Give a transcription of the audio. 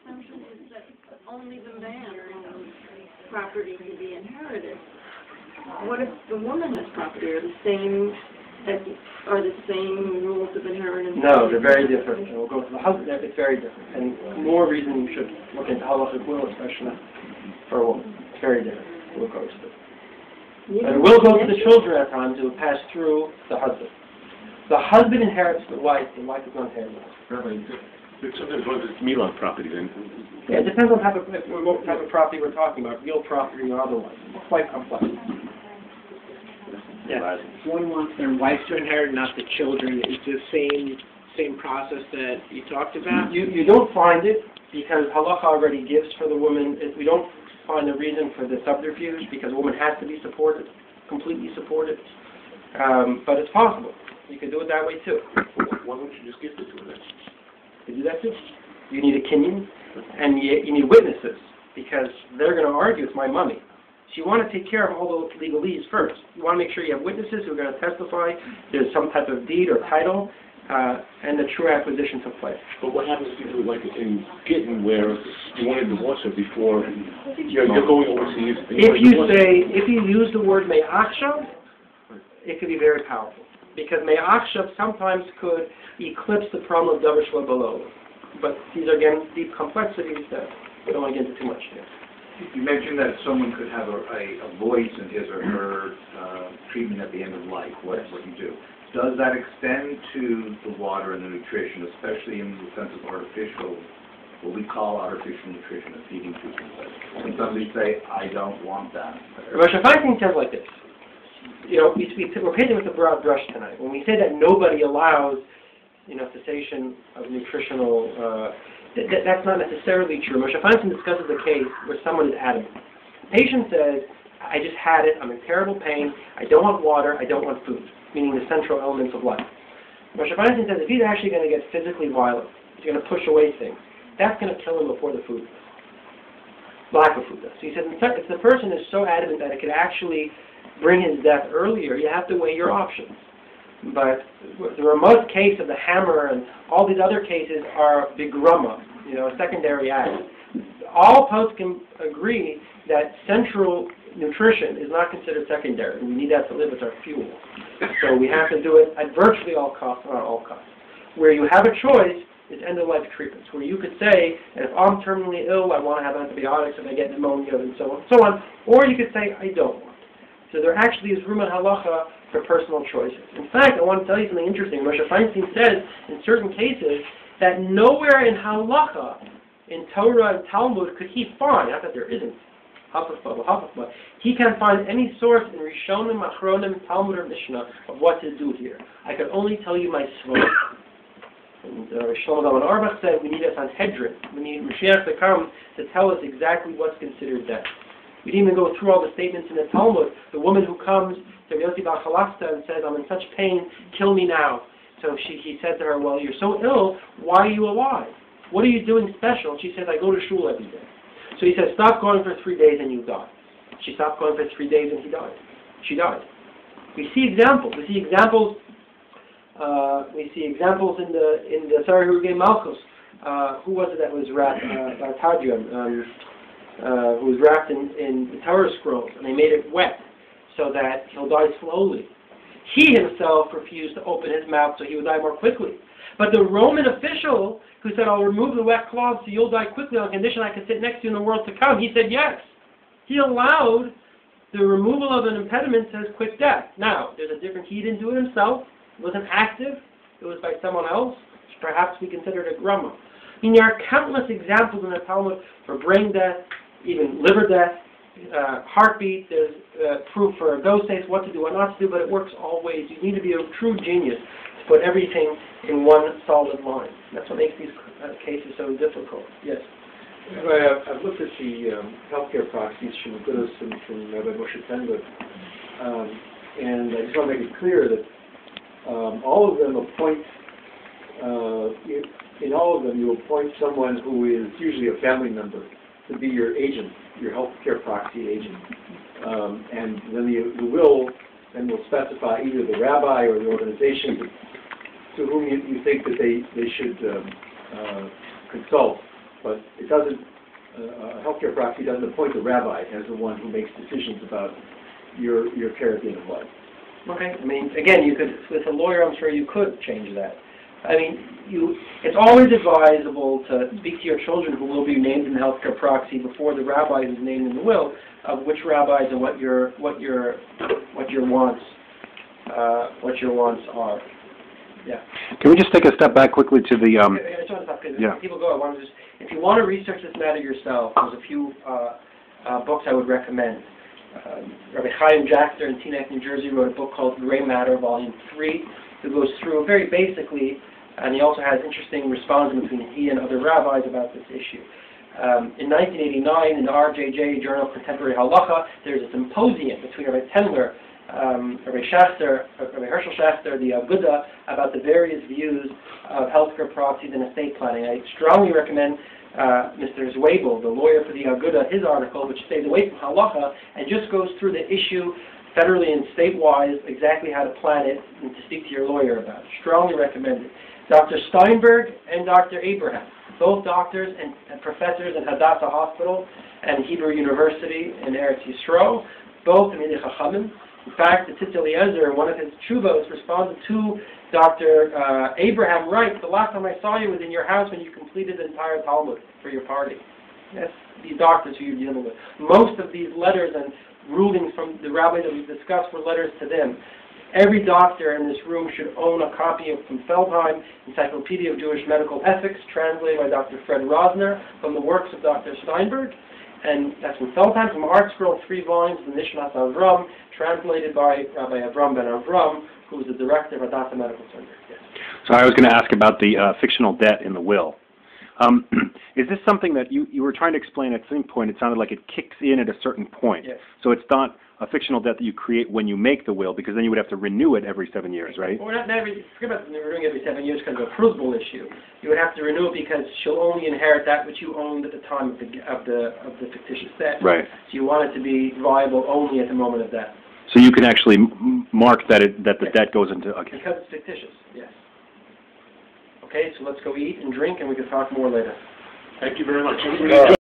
assumption is that only the man's property can be inherited. What if the woman has property? Are the same rules of inheritance? No, they're very different. And we'll go to the husband. It's very different, and more reason you should look into halachik will, especially for a woman. It's very different. We'll go to it. But it will go to the children at times. It will pass through the husband. The husband inherits the wife is not inherited. Rabbi, sometimes what is Milan property then? Yeah, it depends on what type of property we're talking about, real property or otherwise. It's quite complex. Yeah. If one wants their wife to inherit, not the children, is the same process that you talked about? You don't find it because halacha already gives for the woman. We don't find a reason for the subterfuge because a woman has to be supported, completely supported. But it's possible. You can do it that way too. Why don't you just give it to her then? You do that too. You need a kinyan, and you need witnesses because they're going to argue it's my money. So you want to take care of all those legalese first. You want to make sure you have witnesses who are going to testify there's some type of deed or title, and the true acquisition took place. But what happens if you do like in Gittin where you want to divorce her before you're going overseas? If you use the word me'achshav, it could be very powerful. Because me'achshav sometimes could eclipse the problem of davar shelo below. But these are, again, deep complexities that we don't want to get into too much here. You mentioned that someone could have a voice in his or her treatment at the end of life, what you do. Does that extend to the water and the nutrition, especially in the sense of artificial, what we call artificial nutrition, a feeding tube? When somebody say, I don't want that. Moshe Feinstein says like this. We're painting with a broad brush tonight. When we say that nobody allows, cessation of nutritional, that's not necessarily true. Moshe Feinstein discusses a case where someone is adamant. The patient says, I just had it, I'm in terrible pain, I don't want water, I don't want food, meaning the central elements of life. Moshe Feinstein says if he's actually going to get physically violent, he's going to push away things, that's going to kill him before the food does. Lack of food does. So he says if the person is so adamant that it could actually bring his death earlier, you have to weigh your options. But the remote case of the hammer and all these other cases are bigrama, a secondary act. All posts can agree that central nutrition is not considered secondary. We need that to live as our fuel. So we have to do it at virtually all costs, not all costs. Where you have a choice is end-of-life treatments, where you could say, if I'm terminally ill, I want to have antibiotics if I get pneumonia and so on. Or you could say, I don't want. So there actually is room in halacha for personal choices. In fact, I want to tell you something interesting. Moshe Feinstein says in certain cases that nowhere in halacha, in Torah and Talmud, could he find, not that there isn't, he can't find any source in Rishonim, Achronim, Talmud, or Mishnah of what to do here. I could only tell you my svara. And Shlomo Zalman Auerbach said we need a Sanhedrin. We need Mashiach to come to tell us exactly what's considered death. We didn't even go through all the statements in the Talmud. The woman who comes to Yossi Bar Chalasta and says, I'm in such pain, kill me now. So he said to her, well, you're so ill, why are you alive? What are you doing special? And she says, I go to shul every day. So he says, stop going for 3 days and you die. She stopped going for 3 days and he died. She died. We see examples. We see examples in the Sarah Hurugay Malchus. Who was it that was wrapped? Tadrian. Who was wrapped in the Torah scrolls, and they made it wet so that he'll die slowly. He himself refused to open his mouth so he would die more quickly. But the Roman official who said, I'll remove the wet cloth so you'll die quickly on condition I can sit next to you in the world to come, he said yes. He allowed the removal of an impediment to his quick death. Now, there's a difference. He didn't do it himself. It wasn't active. It was by someone else. Perhaps we consider it a grumma. I mean, there are countless examples in the Talmud for brain death, even liver death, heartbeat. There's proof for doses, what to do, what not to do, but it works all ways. You need to be a true genius to put everything in one solid line. That's what makes these cases so difficult. Yes? I've looked at the healthcare proxies from Goodus and from Rabbi Moshe Tenberg, and I just want to make it clear that all of them appoint, in all of them you appoint someone who is usually a family member to be your agent, your healthcare proxy agent. And then the will then will specify either the rabbi or the organization to whom you think that they should consult but it doesn't, a healthcare proxy doesn't appoint the rabbi as the one who makes decisions about your care at the end of life. Okay. I mean, again, you could, with a lawyer, I'm sure you could change that. I mean, it's always advisable to speak to your children who will be named in the healthcare proxy before the rabbi who's named in the will of which rabbis and what your wants are. Yeah. Can we just take a step back quickly to the, I just want to stop, because yeah. people go, I want to just, if you want to research this matter yourself, there's a few books I would recommend. Rabbi Chaim Jackson in Teaneck, New Jersey, wrote a book called Gray Matter, Volume 3, that goes through very basically, and he also has interesting responses between he and other rabbis about this issue. In 1989, in the RJJ, Journal of Contemporary Halacha, there's a symposium between Rabbi Tendler, Rabbi Herschel Schachter, the Aguda, about the various views of healthcare proxies and estate planning. I strongly recommend Mr. Zweibel, the lawyer for the Aguda, his article, which stays away from halacha and just goes through the issue federally and state-wise, exactly how to plan it, and to speak to your lawyer about it. Strongly recommend it. Dr. Steinberg and Dr. Abraham, both doctors and professors at Hadassah Hospital and Hebrew University in Eretz Yisrael, both in Chachamim. In fact, the Tzitz Eliezer, in one of his tshuvos, responded to Dr. Abraham, writes, the last time I saw you was in your house when you completed the entire Talmud for your party. Yes, these doctors who you're dealing with. Most of these letters and rulings from the rabbis that we've discussed were letters to them. Every doctor in this room should own a copy of from Feldheim, Encyclopedia of Jewish Medical Ethics, translated by Dr. Fred Rosner, from the works of Dr. Steinberg. And that's from Feldheim, from Art Scroll, 3 volumes, the Nishmas Avram, translated by Rabbi Avram ben Avram, who was the director of Hadassah Medical Center. Yes. So I was going to ask about the fictional debt in the will. Is this something that you were trying to explain at some point? It sounded like it kicks in at a certain point. Yes. So it's not a fictional debt that you create when you make the will, because then you would have to renew it every 7 years, right? Well, not every, forget about renewing every 7 years because of a provable issue. You would have to renew it because she'll only inherit that which you owned at the time of the fictitious debt. Right. So you want it to be viable only at the moment of death. So you can actually mark that the debt goes into, okay. Because it's fictitious, yes. Okay, so let's go eat and drink and we can talk more later. Thank you very much.